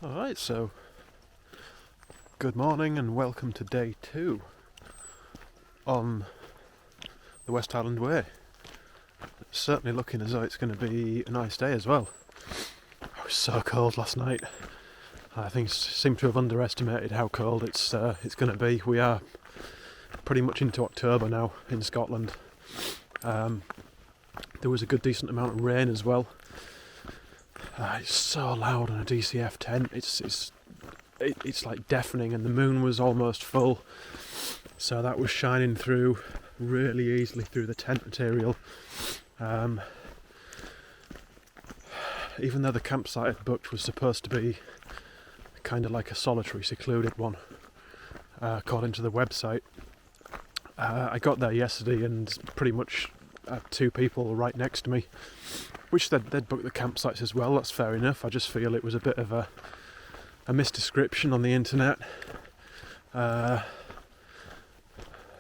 Alright, so good morning and welcome to day 2 on the West Highland Way. It's certainly looking as though it's going to be a nice day as well. It was so cold last night. I think seem to have underestimated how cold it's going to be. We are pretty much into October now in Scotland. There was a good decent amount of rain as well. It's so loud on a DCF tent. It's like deafening, and the moon was almost full, so that was shining through really easily through the tent material. Even though the campsite I'd booked was supposed to be kind of like a solitary, secluded one, according to the website, I got there yesterday and pretty much had 2 people right next to me, which they'd booked the campsites as well. That's fair enough. I just feel it was a bit of a misdescription on the internet.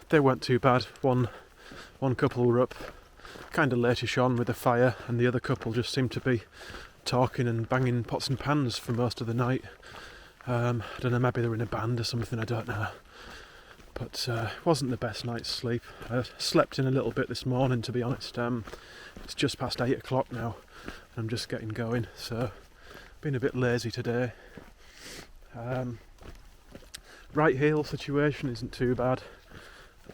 They weren't too bad. One couple were up kind of latish on with a fire, and the other couple just seemed to be talking and banging pots and pans for most of the night. I don't know, maybe they were in a band or something, I don't know. But it wasn't the best night's sleep. I slept in a little bit this morning, to be honest. It's just past 8 o'clock now, and I'm just getting going, so been a bit lazy today. Right heel situation isn't too bad.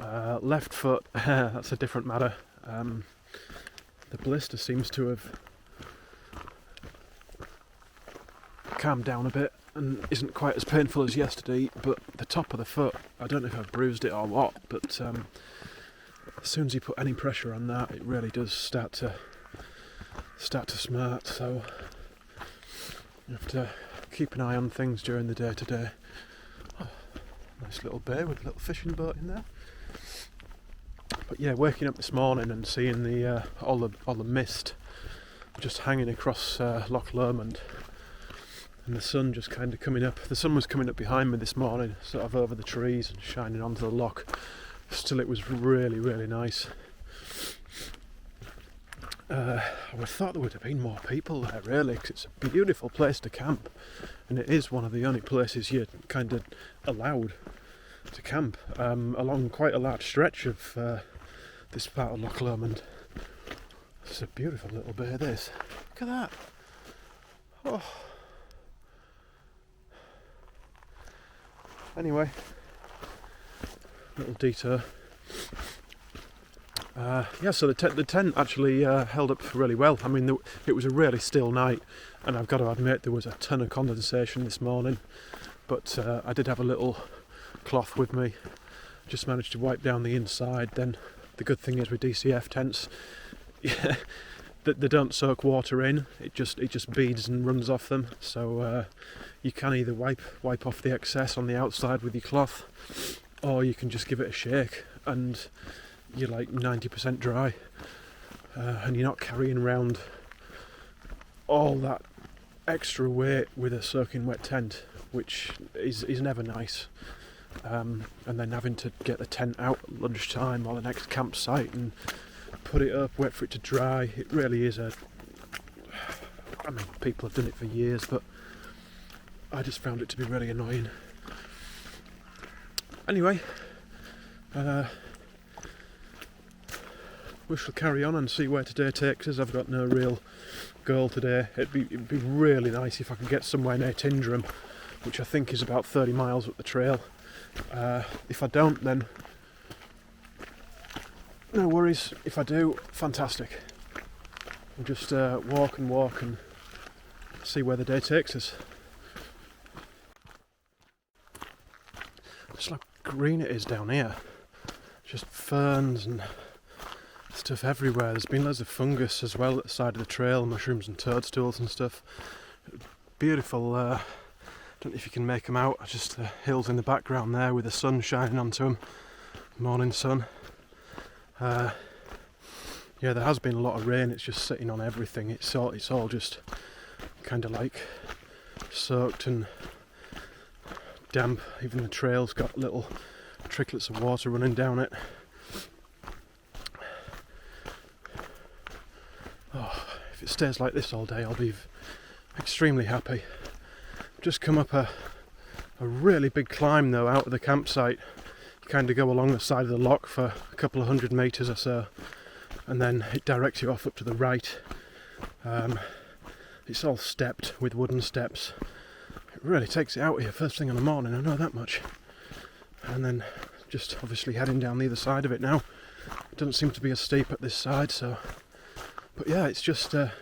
Left foot, that's a different matter. The blister seems to have calmed down a bit and isn't quite as painful as yesterday, but the top of the foot, I don't know if I've bruised it or what, but as soon as you put any pressure on that, it really does start to smart, so you have to keep an eye on things during the day today. Oh, nice little bay with a little fishing boat in there. But yeah, waking up this morning and seeing the all the mist just hanging across Loch Lomond, and the sun just kind of coming up. The sun was coming up behind me this morning, sort of over the trees and shining onto the loch. Still, it was really, really nice. I would have thought there would have been more people there, really, because it's a beautiful place to camp, and it is one of the only places you're kind of allowed to camp along quite a large stretch of this part of Loch Lomond. It's a beautiful little bay, this. Look at that. Oh. Anyway, little detour. So the tent actually held up really well. I mean, it was a really still night, and I've got to admit there was a ton of condensation this morning, but I did have a little cloth with me. Just managed to wipe down the inside. Then the good thing is with DCF tents, they don't soak water in. It just beads and runs off them. So you can either wipe off the excess on the outside with your cloth, or you can just give it a shake and you're like 90% dry, and you're not carrying around all that extra weight with a soaking wet tent, which is never nice. And then having to get the tent out at lunchtime or the next campsite and put it up, wait for it to dry. It really is I mean, people have done it for years, but I just found it to be really annoying. Anyway, we shall carry on and see where today takes us. I've got no real goal today. It'd be really nice if I could get somewhere near Tyndrum, which I think is about 30 miles up the trail. If I don't, then no worries. If I do, fantastic. We'll just walk and see where the day takes us. Just like green it is down here. Just ferns and stuff everywhere. There's been loads of fungus as well at the side of the trail, mushrooms and toadstools and stuff. Beautiful. Don't know if you can make them out. Just the hills in the background there with the sun shining onto them. Morning sun. Yeah, there has been a lot of rain. It's just sitting on everything. It's all just kind of like soaked and damp. Even the trail's got little tricklets of water running down it. Oh, if it stays like this all day, I'll be extremely happy. just come up a really big climb though out of the campsite. You kind of go along the side of the loch for a couple of 100 metres or so, and then it directs you off up to the right. It's all stepped with wooden steps. It really takes it out here first thing in the morning, I know that much. And then just obviously heading down the other side of it now. It doesn't seem to be as steep at this side, so... But yeah, it's just a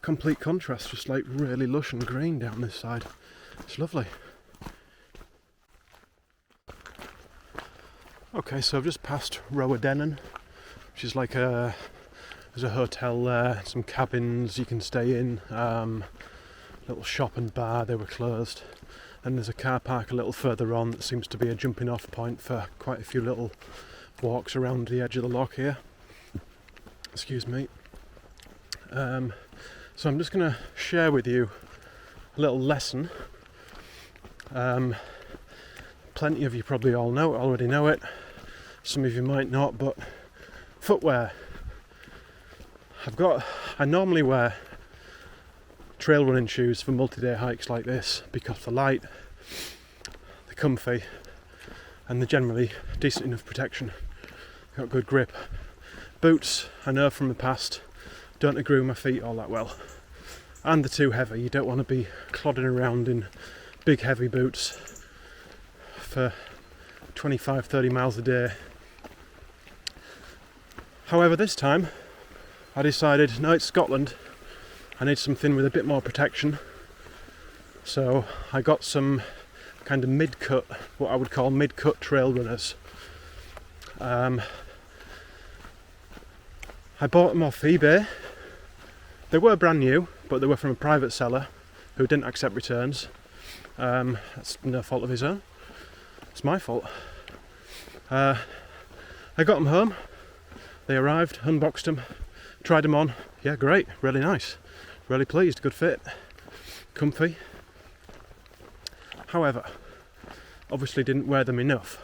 complete contrast, just like really lush and green down this side. It's lovely. Okay, so I've just passed Inverarnan, which is like there's a hotel there, some cabins you can stay in, little shop and bar, they were closed. And there's a car park a little further on that seems to be a jumping off point for quite a few little walks around the edge of the loch here. Excuse me. So I'm just going to share with you a little lesson. Plenty of you probably already know it. Some of you might not, but footwear. I normally wear trail running shoes for multi-day hikes like this because they're light, they're comfy, and they're generally decent enough protection. Got good grip. Boots, I know from the past, don't agree with my feet all that well. And they're too heavy. You don't want to be clodding around in big heavy boots for 25-30 miles a day. However, this time I decided, no, it's Scotland, I need something with a bit more protection. So I got some kind of mid-cut, what I would call mid-cut trail runners. I bought them off eBay. They were brand new, but they were from a private seller who didn't accept returns. That's no fault of his own. It's my fault. I got them home. They arrived, unboxed them, tried them on. Yeah, great, really nice. Really pleased, good fit, comfy. However, obviously didn't wear them enough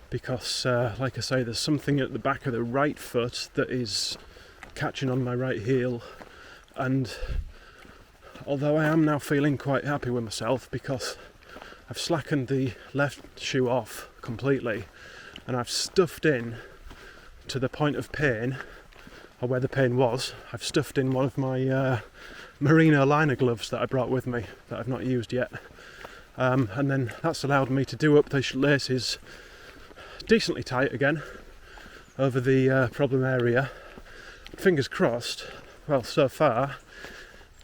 because, like I say, there's something at the back of the right foot that is catching on my right heel, and although I am now feeling quite happy with myself because I've slackened the left shoe off completely and I've stuffed in to the point of pain, or where the pain was, I've stuffed in one of my merino liner gloves that I brought with me that I've not used yet, and then that's allowed me to do up the laces decently tight again over the problem area. Fingers crossed. Well, so far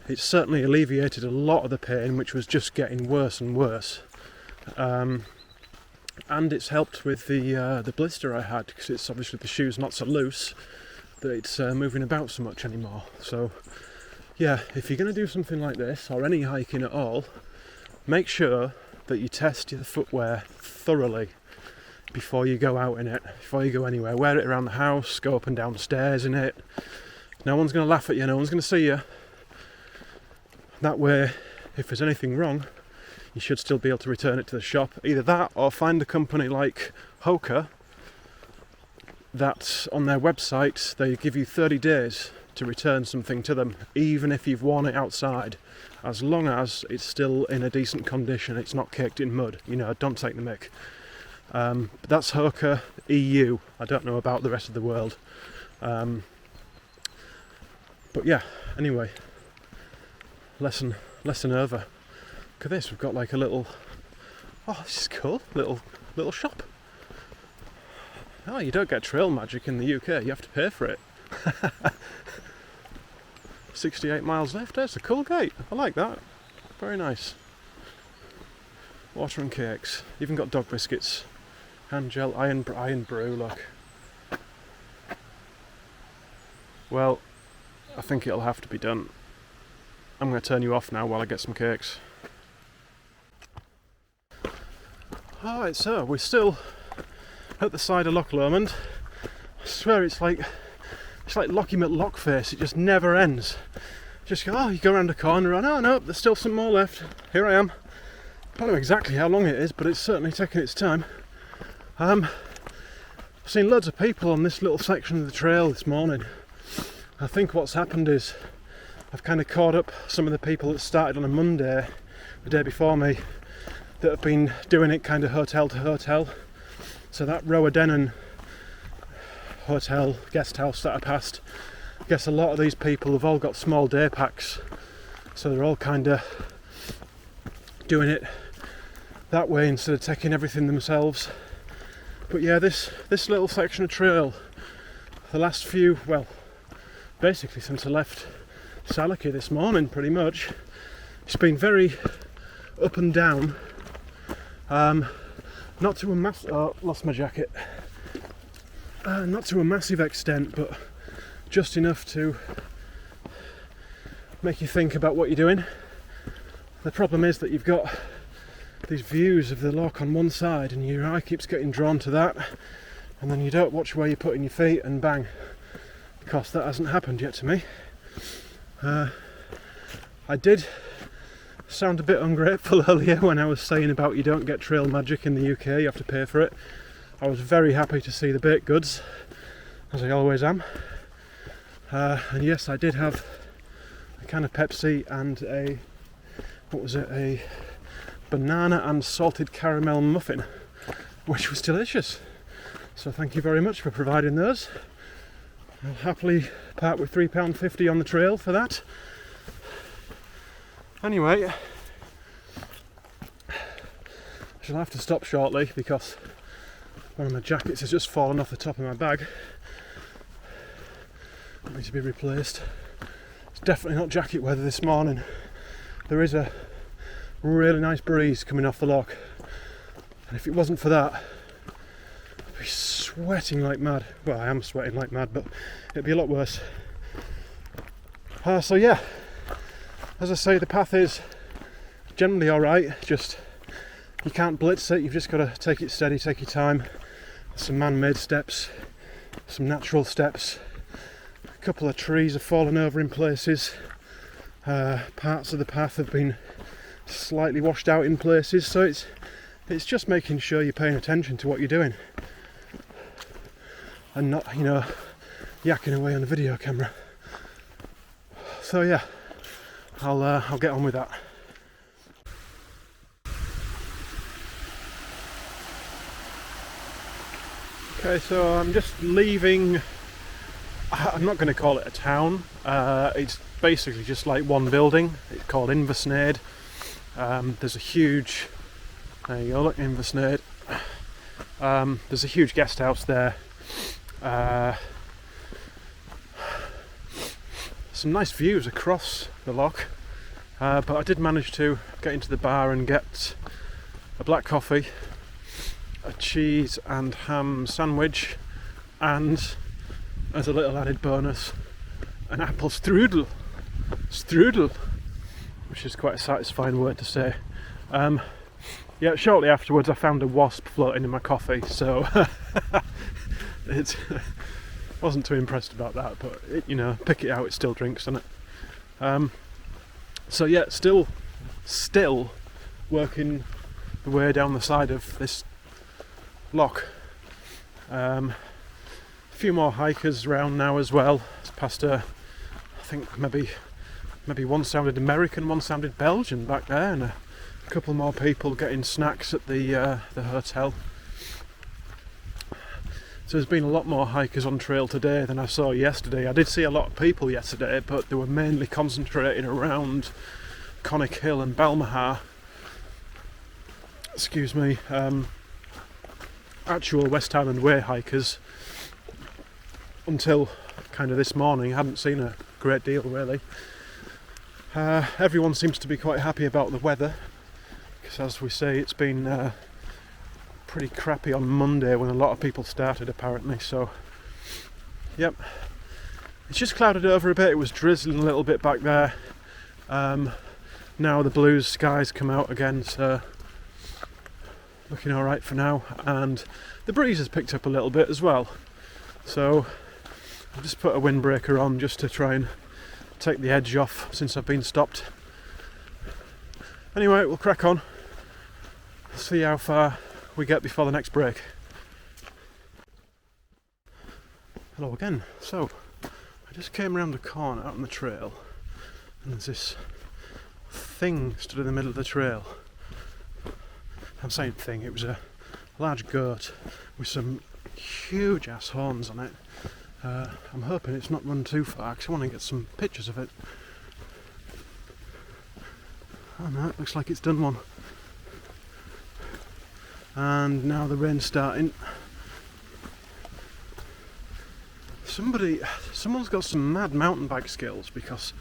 it's certainly alleviated a lot of the pain, which was just getting worse and worse, and it's helped with the blister I had, because it's obviously the shoe's not so loose that it's moving about so much anymore. So yeah, if you're going to do something like this or any hiking at all, make sure that you test your footwear thoroughly before you go out in it, before you go anywhere. Wear it around the house, go up and down the stairs in it. No one's going to laugh at you, no one's going to see you. That way, if there's anything wrong, you should still be able to return it to the shop. Either that, or find a company like Hoka that on their website they give you 30 days to return something to them, even if you've worn it outside, as long as it's still in a decent condition, it's not caked in mud. You know, don't take the mick. But that's Hoka EU. I don't know about the rest of the world. But yeah, anyway, lesson over. Look at this, we've got like a little, oh, this is cool, little shop. Oh, you don't get trail magic in the UK, you have to pay for it. 68 miles left, there's a cool gate, I like that, very nice. Water and cakes, even got dog biscuits, hand gel, iron brew, look. Well, I think it'll have to be done. I'm going to turn you off now while I get some cakes. Alright, so we're still at the side of Loch Lomond. I swear it's like Lochy McLockface, it just never ends. Just go, you go around the corner and oh no, there's still some more left. Here I am. I don't know exactly how long it is, but it's certainly taking its time. I've seen loads of people on this little section of the trail this morning. I think what's happened is I've kind of caught up some of the people that started on a Monday the day before me that have been doing it kind of hotel to hotel. So that Inverarnan hotel, guest house that I passed, I guess a lot of these people have all got small day packs, so they're all kind of doing it that way instead of taking everything themselves. But yeah, this little section of trail, the last few, well, basically since I left Sallochy this morning pretty much, it's been very up and down. Not to a lost my jacket. Not to a massive extent, but just enough to make you think about what you're doing. The problem is that you've got these views of the loch on one side and your eye keeps getting drawn to that, and then you don't watch where you're putting your feet and bang. Of course, that hasn't happened yet to me. I did sound a bit ungrateful earlier when I was saying about you don't get trail magic in the UK, you have to pay for it. I was very happy to see the baked goods, as I always am. And yes, I did have a can of Pepsi and a banana and salted caramel muffin, which was delicious. So thank you very much for providing those. I'll happily part with £3.50 on the trail for that. Anyway, I shall have to stop shortly because one of my jackets has just fallen off the top of my bag. It needs to be replaced. It's definitely not jacket weather this morning. There is a really nice breeze coming off the loch, and if it wasn't for that, I'd be sweating like mad. Well, I am sweating like mad, but it'd be a lot worse. So yeah, as I say, the path is generally alright, just you can't blitz it, you've just got to take it steady, take your time. Some man-made steps, some natural steps, a couple of trees have fallen over in places, parts of the path have been slightly washed out in places, so it's just making sure you're paying attention to what you're doing and not, you know, yakking away on a video camera. So yeah, I'll get on with that. Okay, so I'm just leaving. I'm not going to call it a town. It's basically just like one building. It's called Inverarnan. There's a huge, there you go, look, Inverarnan. There's a huge guest house there. Some nice views across the loch, but I did manage to get into the bar and get a black coffee, a cheese and ham sandwich, and as a little added bonus, an apple strudel, which is quite a satisfying word to say. Yeah, shortly afterwards I found a wasp floating in my coffee, so it wasn't too impressed about that, but it, you know, pick it out, it still drinks, doesn't it? So yeah, still working the way down the side of this loch. A few more hikers around now as well. It's past I think maybe one sounded American, one sounded Belgian back there, and a couple more people getting snacks at the hotel. So there's been a lot more hikers on trail today than I saw yesterday. I did see a lot of people yesterday, but they were mainly concentrating around Connick Hill and Balmahar. Excuse me. Actual West Highland Way hikers, until kind of this morning, I hadn't seen a great deal really. Everyone seems to be quite happy about the weather, because as we say, it's been pretty crappy on Monday when a lot of people started apparently, so yep, it's just clouded over a bit. It was drizzling a little bit back there. Now the blue skies come out again, so looking alright for now, and the breeze has picked up a little bit as well, so I've just put a windbreaker on just to try and take the edge off since I've been stopped. Anyway, we'll crack on, see how far we get before the next break. Hello again. So I just came around the corner out on the trail, and there's this thing stood in the middle of the trail. I'm saying thing, it was a large goat with some huge ass horns on it. I'm hoping it's not run too far because I want to get some pictures of it. Oh no, it looks like it's done one. And now the rain's starting. Someone's got some mad mountain bike skills, because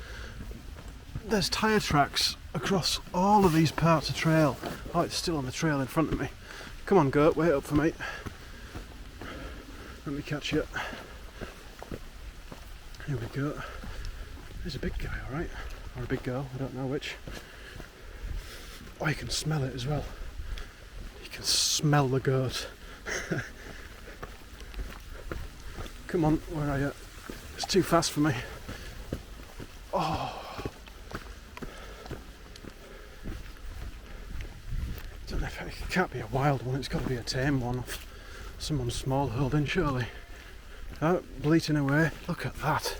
there's tyre tracks across all of these parts of trail. Oh, it's still on the trail in front of me. Come on, goat, wait up for me. Let me catch you. Here we go. There's a big guy, alright. Or a big girl, I don't know which. Oh, you can smell it as well. You can smell the goat. Come on, where are you? It's too fast for me. Oh. Don't know if it can't be a wild one, it's got to be a tame one off someone's small holding, surely. Oh, bleating away. Look at that.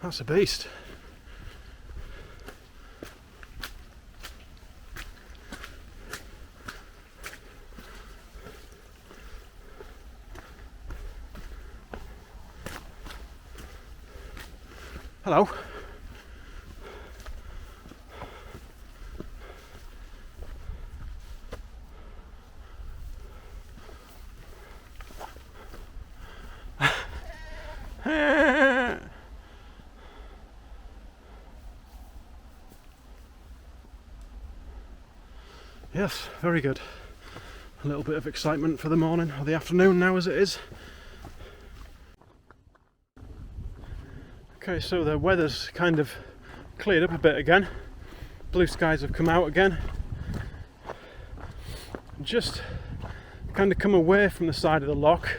That's a beast. Hello. Yes, very good. A little bit of excitement for the morning, or the afternoon now as it is. Okay, so the weather's kind of cleared up a bit again. Blue skies have come out again. Just kind of come away from the side of the loch,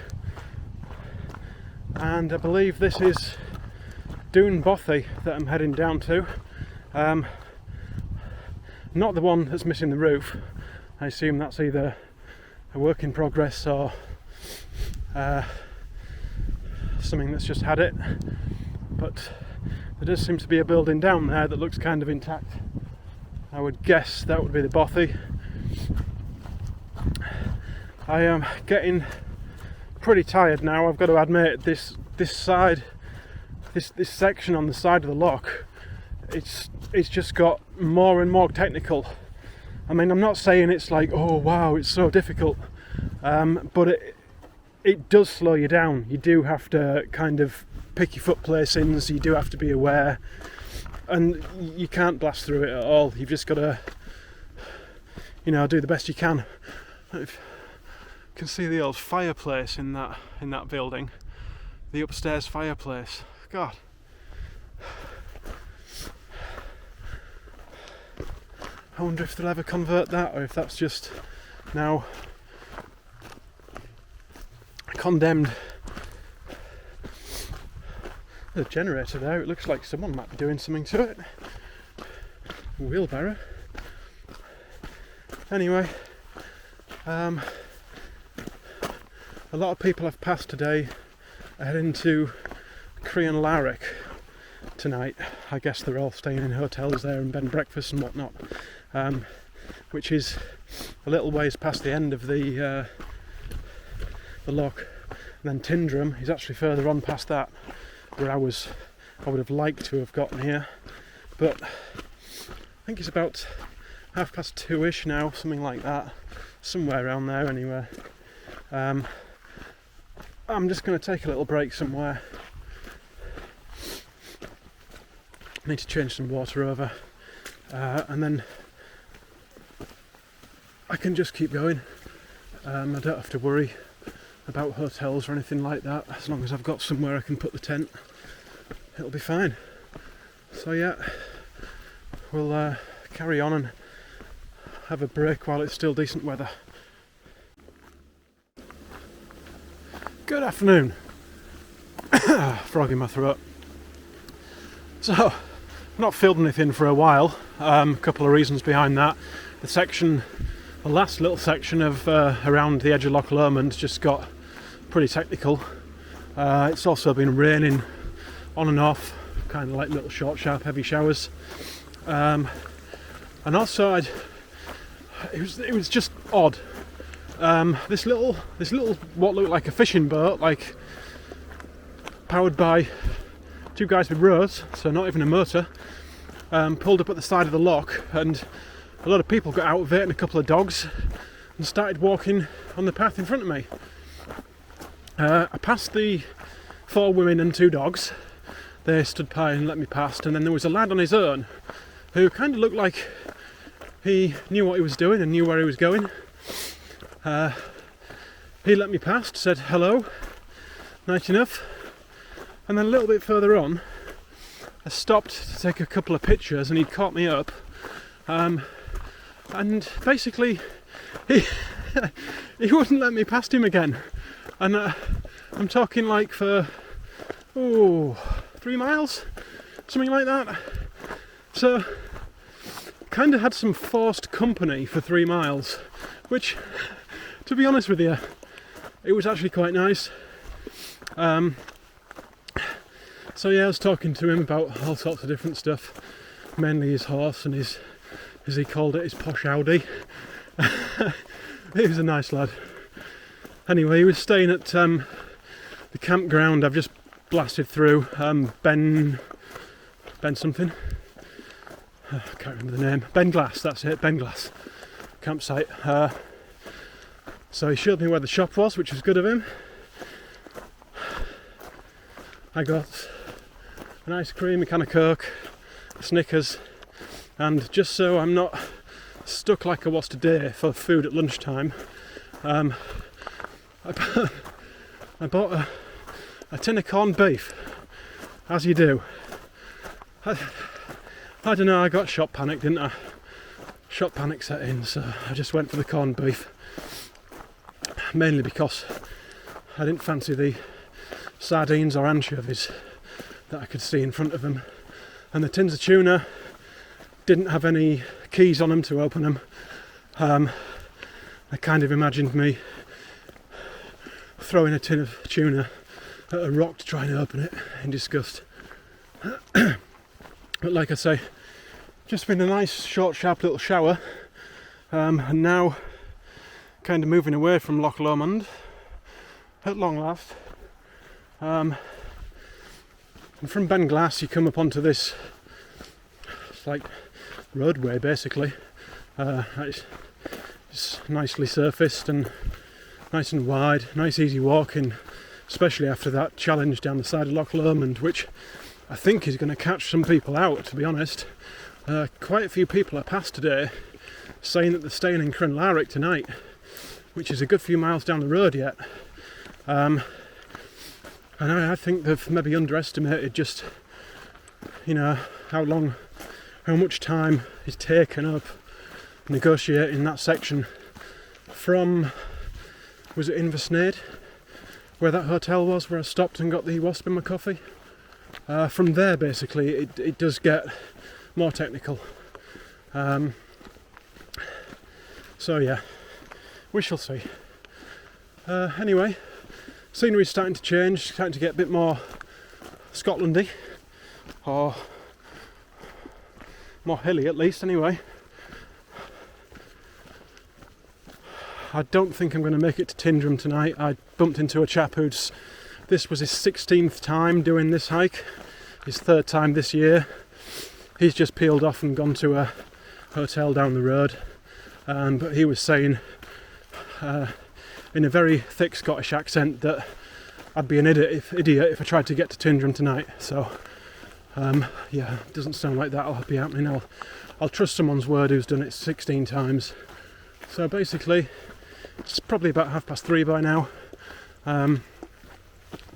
and I believe this is Dún Bothy that I'm heading down to. Not the one that's missing the roof. I assume that's either a work in progress or something that's just had it. But there does seem to be a building down there that looks kind of intact. I would guess that would be the Bothy. I am getting pretty tired now, I've got to admit. This section on the side of the loch, it's just got more and more technical. I mean, I'm not saying it's like, oh wow, it's so difficult, but it does slow you down. You do have to kind of pick your foot placings, you do have to be aware, and you can't blast through it at all. You've just got to, do the best you can. If you can see the old fireplace in that building, the upstairs fireplace. God. I wonder if they'll ever convert that, or if that's just now condemned. There's a generator there, it looks like someone might be doing something to it. A wheelbarrow. Anyway, a lot of people I've passed today are heading to Crean Larrick tonight. I guess they're all staying in hotels there and bed and breakfast and whatnot, which is a little ways past the end of the loch. And then Tyndrum is actually further on past that, where I would have liked to have gotten here, but I think it's about 2:30 now, something like that, somewhere around there anyway. I'm just going to take a little break somewhere. I need to change some water over, and then I can just keep going. I don't have to worry about hotels or anything like that. As long as I've got somewhere I can put the tent, it'll be fine. So yeah, we'll carry on and have a break while it's still decent weather. Good afternoon. Frog in my throat. So, I've not filmed anything for a while. A couple of reasons behind that. The last little section of around the edge of Loch Lomond just got pretty technical. It's also been raining on and off, kind of like little short, sharp, heavy showers. And also, it was just odd. This little what looked like a fishing boat, like powered by two guys with rowers, so not even a motor, pulled up at the side of the loch, and a lot of people got out of it and a couple of dogs and started walking on the path in front of me. I passed the 4 women and 2 dogs. They stood by and let me past, and then there was a lad on his own who kind of looked like he knew what he was doing and knew where he was going. He let me past, said hello, nice enough, and then a little bit further on I stopped to take a couple of pictures and he caught me up, and basically he wouldn't let me past him again, and I'm talking like for 3 miles, something like that. So kind of had some forced company for 3 miles, which, to be honest with you, it was actually quite nice. So yeah, I was talking to him about all sorts of different stuff, mainly his horse and his, as he called it, his posh Audi. He was a nice lad. Anyway, he was staying at the campground I've just blasted through, Ben something. I can't remember the name. Ben Glass, that's it, Ben Glass campsite. So he showed me where the shop was, which was good of him. I got an ice cream, a can of Coke, Snickers, and just so I'm not stuck like I was today for food at lunchtime, I bought a tin of corned beef, as you do. I don't know, I got shop panic, didn't I? Shop panic set in, so I just went for the corned beef. Mainly because I didn't fancy the sardines or anchovies that I could see in front of them. And the tins of tuna didn't have any keys on them to open them. I kind of imagined me throwing a tin of tuna at a rock to try and open it in disgust. But like I say, just been a nice short sharp little shower, and now kind of moving away from Loch Lomond at long last. And from Ben Glass you come up onto this, it's like roadway basically. It's nicely surfaced and nice and wide, nice easy walking, especially after that challenge down the side of Loch Lomond, which I think is going to catch some people out, to be honest. Quite a few people I passed today saying that they're staying in Crenlarrick tonight, which is a good few miles down the road yet. And I think they've maybe underestimated just, how much time is taken up negotiating that section from, was it Inverarnan, where that hotel was, where I stopped and got the wasp in my coffee. From there, basically, it does get more technical. So yeah, we shall see. Anyway, scenery's starting to change, starting to get a bit more Scotlandy, or more hilly at least anyway. I don't think I'm going to make it to Tyndrum tonight. I bumped into a chap this was his 16th time doing this hike, his 3rd time this year. He's just peeled off and gone to a hotel down the road, but he was saying in a very thick Scottish accent that I'd be an idiot if I tried to get to Tyndrum tonight. So yeah, it doesn't sound like that'll be happening. I'll trust someone's word who's done it 16 times. So basically, it's probably about 3:30 by now. I'm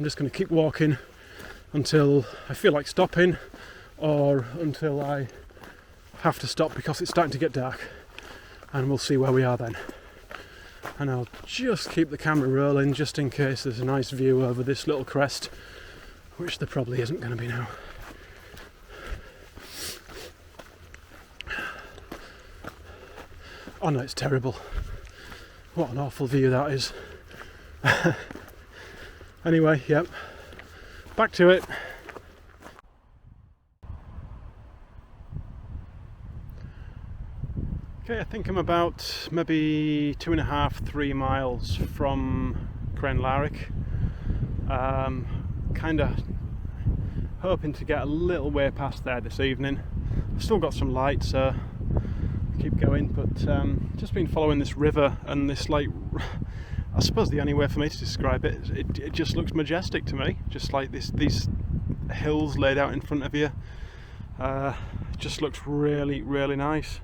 just going to keep walking until I feel like stopping, or until I have to stop because it's starting to get dark, and we'll see where we are then. And I'll just keep the camera rolling just in case there's a nice view over this little crest, which there probably isn't going to be now. Oh no, it's terrible. What an awful view that is. Anyway, yep, back to it. Okay, I think I'm about maybe 2.5–3 miles from Auchreach. Kind of hoping to get a little way past there this evening. I've still got some light, so keep going, but just been following this river, and this, like, I suppose the only way for me to describe it, it just looks majestic to me, just like these hills laid out in front of you. It just looks really, really nice.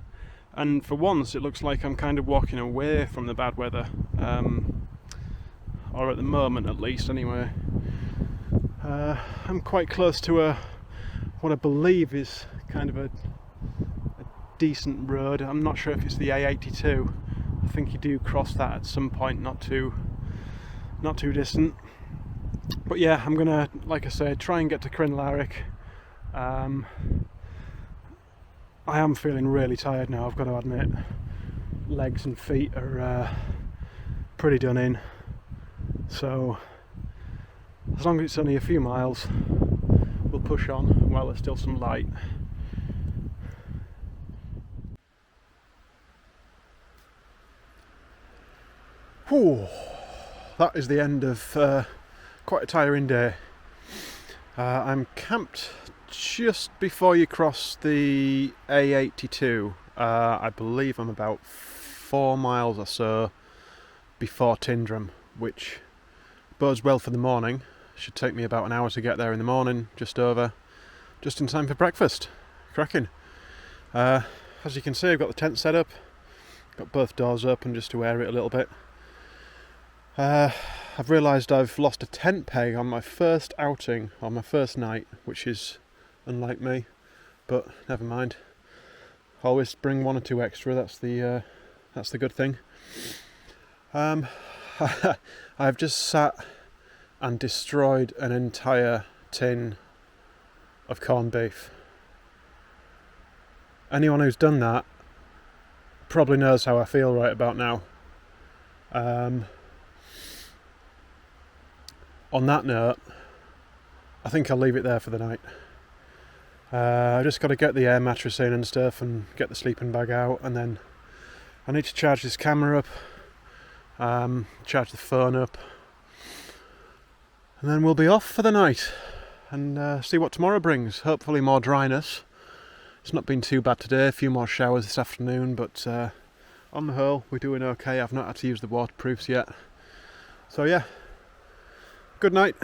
And for once, it looks like I'm kind of walking away from the bad weather, or at the moment at least anyway. I'm quite close to what I believe is kind of a decent road. I'm not sure if it's the A82. I think you do cross that at some point, not too distant. But yeah, I'm gonna, like I say, try and get to Auchreach. I am feeling really tired now, I've got to admit. Legs and feet are pretty done in. So, as long as it's only a few miles, we'll push on while there's still some light. Whew, that is the end of quite a tiring day. I'm camped just before you cross the A82. I believe I'm about 4 miles or so before Tyndrum, which bodes well for the morning. Should take me about an hour to get there in the morning, just over, just in time for breakfast. Cracking. As you can see, I've got the tent set up, got both doors open just to air it a little bit. I've realised I've lost a tent peg on my first outing, on my first night, which is unlike me, but never mind. Always bring 1 or 2 extra. That's the good thing. I've just sat and destroyed an entire tin of corned beef. Anyone who's done that probably knows how I feel right about now. On that note, I think I'll leave it there for the night. I've just got to get the air mattress in and stuff, and get the sleeping bag out, and then I need to charge this camera up, charge the phone up, and then we'll be off for the night and see what tomorrow brings. Hopefully more dryness. It's not been too bad today, a few more showers this afternoon, but on the whole we're doing okay. I've not had to use the waterproofs yet. So yeah, good night.